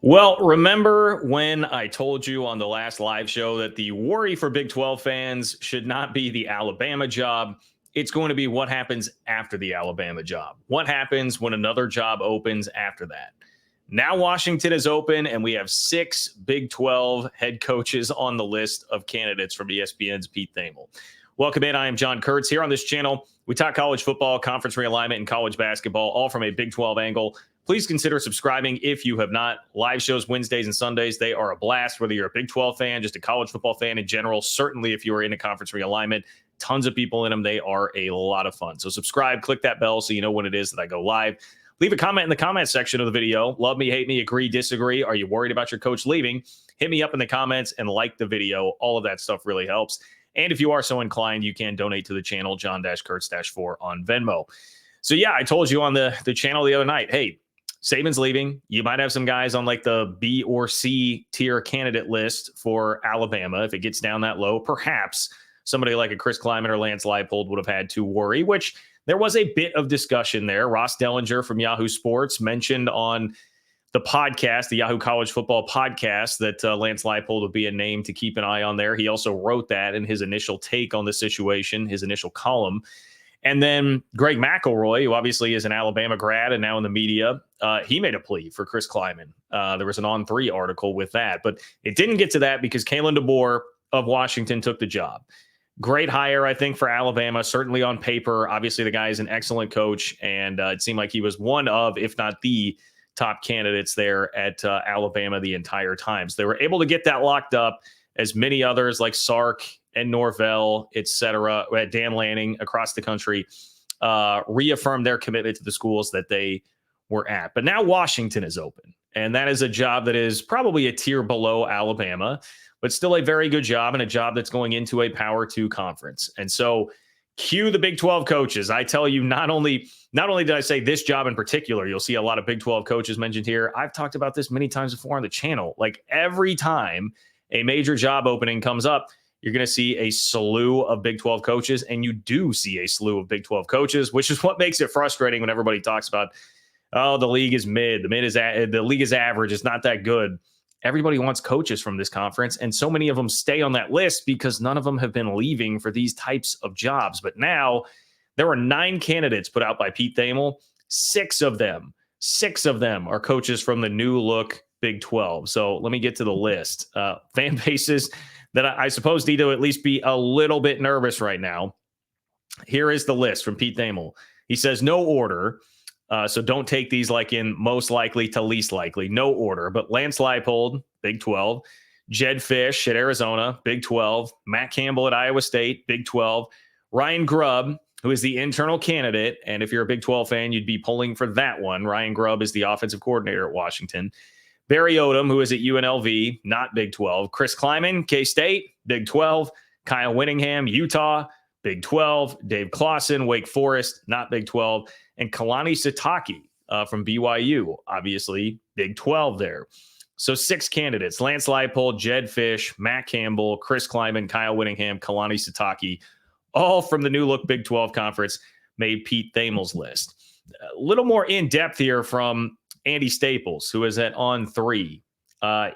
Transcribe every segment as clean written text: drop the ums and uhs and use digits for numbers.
Well, remember when I told you on the last live show that the worry for Big 12 fans should not be the Alabama job? It's going to be what happens after the Alabama job. What happens when another job opens after that? Now, Washington is open, and we have 6 Big 12 head coaches on the list of candidates from ESPN's Pete Thamel. Welcome in. I am John Kurtz. Here on this channel, we talk college football, conference realignment, and college basketball, all from a Big 12 angle. Please consider subscribing if you have not. Live shows Wednesdays and Sundays, they are a blast, whether you're a Big 12 fan, just a college football fan in general. Certainly, if you are in a conference realignment, tons of people in them. They are a lot of fun. So subscribe, click that bell so you know when it is that I go live. Leave a comment in the comment section of the video. Love me, hate me, agree, disagree. Are you worried about your coach leaving? Hit me up in the comments and like the video. All of that stuff really helps. And if you are so inclined, you can donate to the channel, John-Kurtz-4 on Venmo. So yeah, I told you on the channel the other night, hey, Saban's leaving. You might have some guys on like the B or C tier candidate list for Alabama. If it gets down that low, perhaps somebody like a Chris Kleiman or Lance Leipold would have had to worry, which there was a bit of discussion there. Ross Dellinger from Yahoo Sports mentioned on the podcast, the Yahoo College Football podcast, that Lance Leipold would be a name to keep an eye on there. He also wrote that in his initial take on the situation, his initial column. And then Greg McElroy, who obviously is an Alabama grad and now in the media, he made a plea for Chris Kleiman. There was an On3 article with that, but it didn't get to that because Kalen DeBoer of Washington took the job. Great hire, I think, for Alabama, certainly on paper. Obviously, the guy is an excellent coach, and it seemed like he was one of, if not the top candidates there at Alabama the entire time. So they were able to get that locked up, as many others like Sark and Norvell, et cetera, Dan Lanning across the country, reaffirmed their commitment to the schools that they were at. But now Washington is open, and that is a job that is probably a tier below Alabama, but still a very good job and a job that's going into a Power 2 conference. And so cue the Big 12 coaches. I tell you, not only did I say this job in particular, you'll see a lot of Big 12 coaches mentioned here. I've talked about this many times before on the channel. Like every time a major job opening comes up, you're going to see a slew of Big 12 coaches, and you do see a slew of Big 12 coaches, which is what makes it frustrating when everybody talks about, oh, the league is mid, the league is average, it's not that good. Everybody wants coaches from this conference, and so many of them stay on that list because none of them have been leaving for these types of jobs. But now there were 9 candidates put out by Pete Thamel. 6 of them are coaches from the new look Big 12. So let me get to the list. Fan bases that I suppose need to at least be a little bit nervous right now. Here is the list from Pete Thamel. He says no order. So don't take these like in most likely to least likely, no order. But Lance Leipold, Big 12. Jed Fish at Arizona, Big 12. Matt Campbell at Iowa State, Big 12. Ryan Grubb, who is the internal candidate. And if you're a Big 12 fan, you'd be pulling for that one. Ryan Grubb is the offensive coordinator at Washington. Barry Odom, who is at UNLV, not Big 12. Chris Kleiman, K-State, Big 12. Kyle Whittingham, Utah, Big 12. Dave Clawson, Wake Forest, not Big 12. And Kalani Sitake from BYU, obviously Big 12 there. So 6 candidates: Lance Leipold, Jed Fish, Matt Campbell, Chris Kleiman, Kyle Whittingham, Kalani Sitake, all from the new look Big 12 conference, made Pete Thamel's list. A little more in depth here from Andy Staples, who is at On3.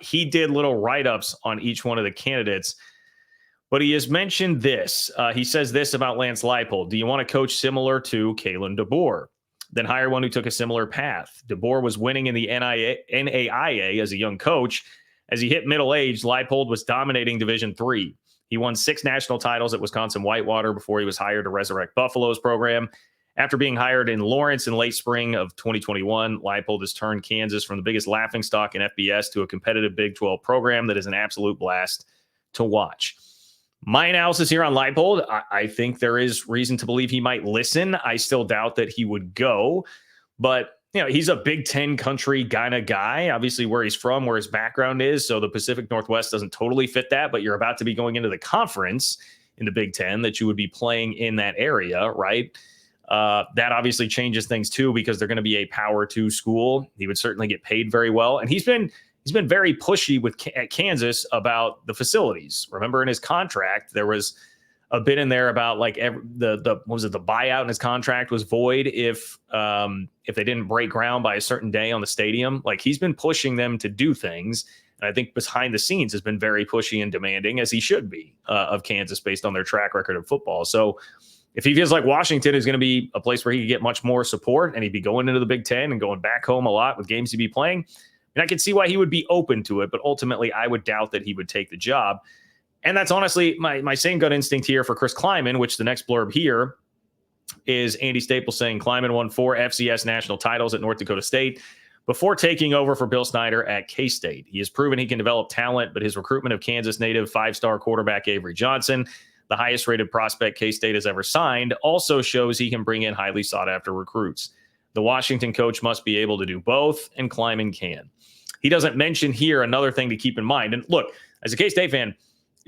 He did little write-ups on each one of the candidates, but he has mentioned this. He says this about Lance Leipold: do you want to coach similar to Kalen DeBoer? Then hire one who took a similar path. DeBoer was winning in the NAIA as a young coach. As he hit middle age, Leipold was dominating Division III. He won 6 national titles at Wisconsin Whitewater before he was hired to resurrect Buffalo's program. After being hired in Lawrence in late spring of 2021, Leipold has turned Kansas from the biggest laughingstock in FBS to a competitive Big 12 program that is an absolute blast to watch. My analysis here on Leipold, I think there is reason to believe he might listen. I still doubt that he would go, but he's a Big Ten country kind of guy, obviously where he's from, where his background is. So the Pacific Northwest doesn't totally fit that, but you're about to be going into the conference in the Big Ten that you would be playing in that area, right? That obviously changes things too, because they're going to be a Power 2 school. He would certainly get paid very well. And he's been very pushy at Kansas about the facilities. Remember, in his contract, there was a bit in there about like the what was it, the buyout in his contract was void if they didn't break ground by a certain day on the stadium. Like, he's been pushing them to do things, and I think behind the scenes has been very pushy and demanding, as he should be, of Kansas based on their track record of football. So if he feels like Washington is going to be a place where he could get much more support and he'd be going into the Big Ten and going back home a lot with games he'd be playing, and I could see why he would be open to it, but ultimately I would doubt that he would take the job. And that's honestly my same gut instinct here for Chris Kleiman, which the next blurb here is Andy Staples saying Kleiman won 4 FCS national titles at North Dakota State before taking over for Bill Snyder at K-State. He has proven he can develop talent, but his recruitment of Kansas native 5-star quarterback Avery Johnson, the highest rated prospect K-State has ever signed, also shows he can bring in highly sought after recruits. The Washington coach must be able to do both, and Kleiman can. He doesn't mention here another thing to keep in mind. And look, as a K-State fan,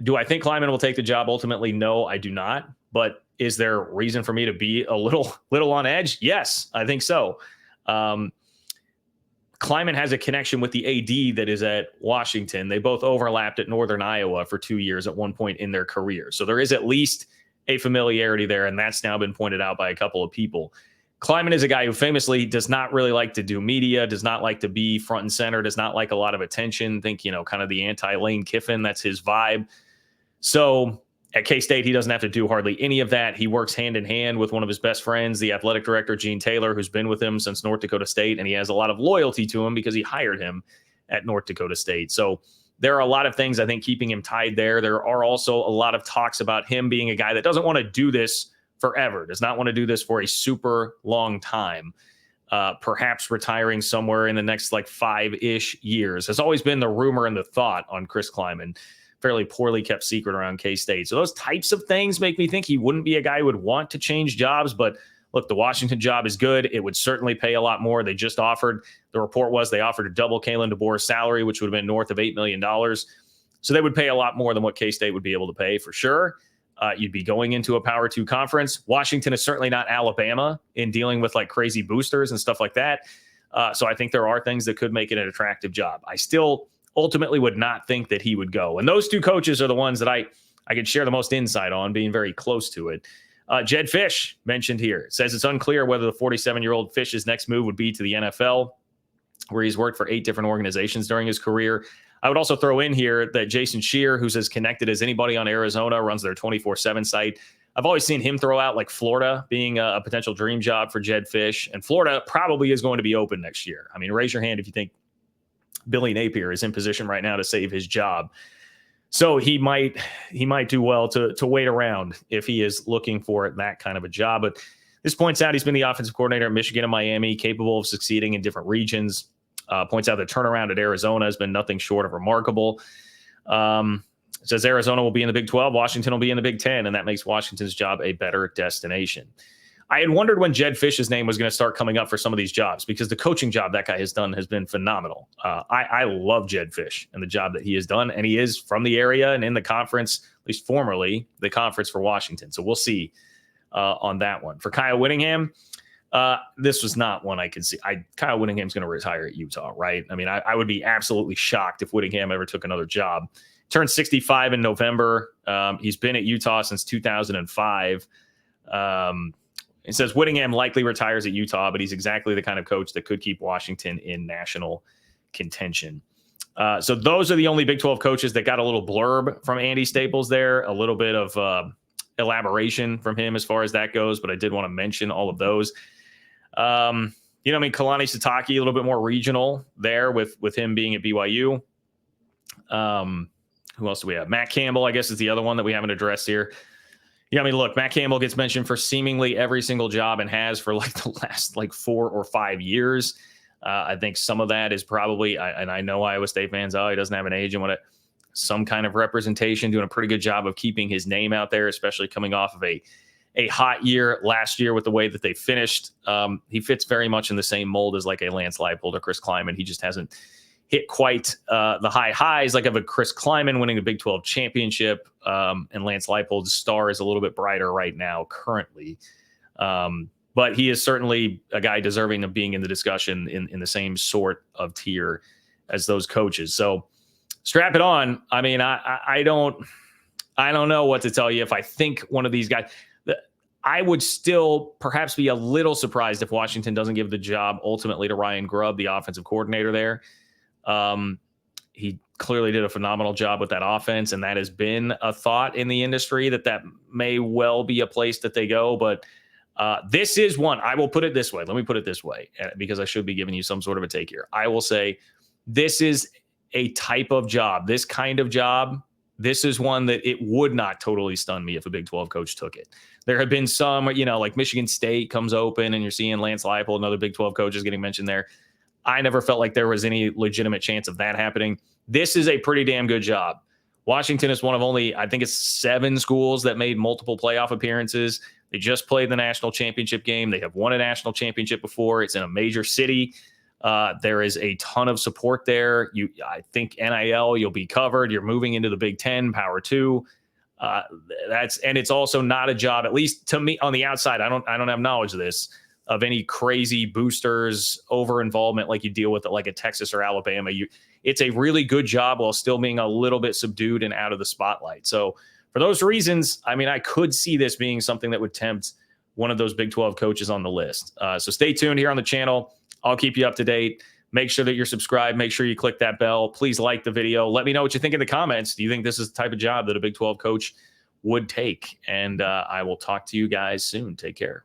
do I think Kleiman will take the job? Ultimately, no, I do not. But is there reason for me to be a little on edge? Yes, I think so. Kleiman has a connection with the AD that is at Washington. They both overlapped at Northern Iowa for 2 years at one point in their career. So there is at least a familiarity there, and that's now been pointed out by a couple of people. Kleiman is a guy who famously does not really like to do media, does not like to be front and center, does not like a lot of attention. Think, kind of the anti-Lane Kiffin. That's his vibe. So at K-State, he doesn't have to do hardly any of that. He works hand in hand with one of his best friends, the athletic director, Gene Taylor, who's been with him since North Dakota State, and he has a lot of loyalty to him because he hired him at North Dakota State. So there are a lot of things, I think, keeping him tied there. There are also a lot of talks about him being a guy that doesn't want to do this forever, does not want to do this for a super long time, perhaps retiring somewhere in the next 5-ish years. Has always been the rumor and the thought on Chris Kleiman. Fairly poorly kept secret around K-State. So those types of things make me think he wouldn't be a guy who would want to change jobs. But look, the Washington job is good. It would certainly pay a lot more. They just offered, the report was they offered to double Kalen DeBoer's salary, which would have been north of $8 million. So they would pay a lot more than what K-State would be able to pay for sure. You'd be going into a Power 2 conference. Washington is certainly not Alabama in dealing with crazy boosters and stuff like that. So I think there are things that could make it an attractive job. I still ultimately would not think that he would go. And those two coaches are the ones that I could share the most insight on, being very close to it. Jedd Fisch mentioned here says it's unclear whether the 47-year-old Fisch's next move would be to the NFL, where he's worked for 8 different organizations during his career. I would also throw in here that Jason Scheer, who's as connected as anybody on Arizona, runs their 24/7 site. I've always seen him throw out Florida being a potential dream job for Jedd Fisch, and Florida probably is going to be open next year. I mean, raise your hand if you think Billy Napier is in position right now to save his job. So he might do well to wait around if he is looking for that kind of a job. But this points out he's been the offensive coordinator at Michigan and Miami, capable of succeeding in different regions. Points out the turnaround at Arizona has been nothing short of remarkable. Says Arizona will be in the Big 12, Washington will be in the Big 10, and that makes Washington's job a better destination. I had wondered when Jedd Fisch's name was going to start coming up for some of these jobs, because the coaching job that guy has done has been phenomenal. I love Jedd Fisch and the job that he has done, and he is from the area and in the conference, at least formerly, the conference for Washington. So we'll see on that one. For Kyle Whittingham, this was not one I could see. Kyle Whittingham's going to retire at Utah, right? I mean, I would be absolutely shocked if Whittingham ever took another job. Turned 65 in November. He's been at Utah since 2005. It says Whittingham likely retires at Utah, but he's exactly the kind of coach that could keep Washington in national contention. So those are the only Big 12 coaches that got a little blurb from Andy Staples there, a little bit of elaboration from him as far as that goes, but I did want to mention all of those. Kalani Sitake, a little bit more regional there with him being at BYU. Who else do we have? Matt Campbell, I guess, is the other one that we haven't addressed here. Look, Matt Campbell gets mentioned for seemingly every single job and has for the last 4 or 5 years. I think some of that is probably, and I know Iowa State fans, he doesn't have an agent, some kind of representation, doing a pretty good job of keeping his name out there, especially coming off of a hot year last year with the way that they finished. He fits very much in the same mold as a Lance Leipold or Chris Kleiman. He just hasn't hit quite the high highs of a Chris Kleiman winning the Big 12 championship. And Lance Leipold's star is a little bit brighter right now currently. But he is certainly a guy deserving of being in the discussion in the same sort of tier as those coaches. So strap it on. I mean, I don't I don't know what to tell you. If I think one of these guys, I would still perhaps be a little surprised if Washington doesn't give the job ultimately to Ryan Grubb, the offensive coordinator there. He clearly did a phenomenal job with that offense, and that has been a thought in the industry that may well be a place that they go. But this is one. I will put it this way. Let me put it this way, because I should be giving you some sort of a take here. I will say this is a type of job, this kind of job. This is one that it would not totally stun me if a Big 12 coach took it. There have been some, like Michigan State comes open and you're seeing Lance Leipold, another Big 12 coach, is getting mentioned there. I never felt like there was any legitimate chance of that happening. This is a pretty damn good job. Washington is one of only, I think it's 7 schools that made multiple playoff appearances. They just played the national championship game. They have won a national championship before. It's in a major city. There is a ton of support there. I think NIL, you'll be covered. You're moving into the Big Ten, Power 2. And it's also not a job, at least to me on the outside. I don't have knowledge of this, of any crazy boosters over involvement like you deal with it like at Texas or Alabama. It's a really good job while still being a little bit subdued and out of the spotlight. So for those reasons, I could see this being something that would tempt one of those Big 12 coaches on the list. So stay tuned here on the channel. I'll keep you up to date. Make sure that you're subscribed. Make sure you click that bell. Please like the video. Let me know what you think in the comments. Do you think this is the type of job that a Big 12 coach would take? And I will talk to you guys soon. Take care.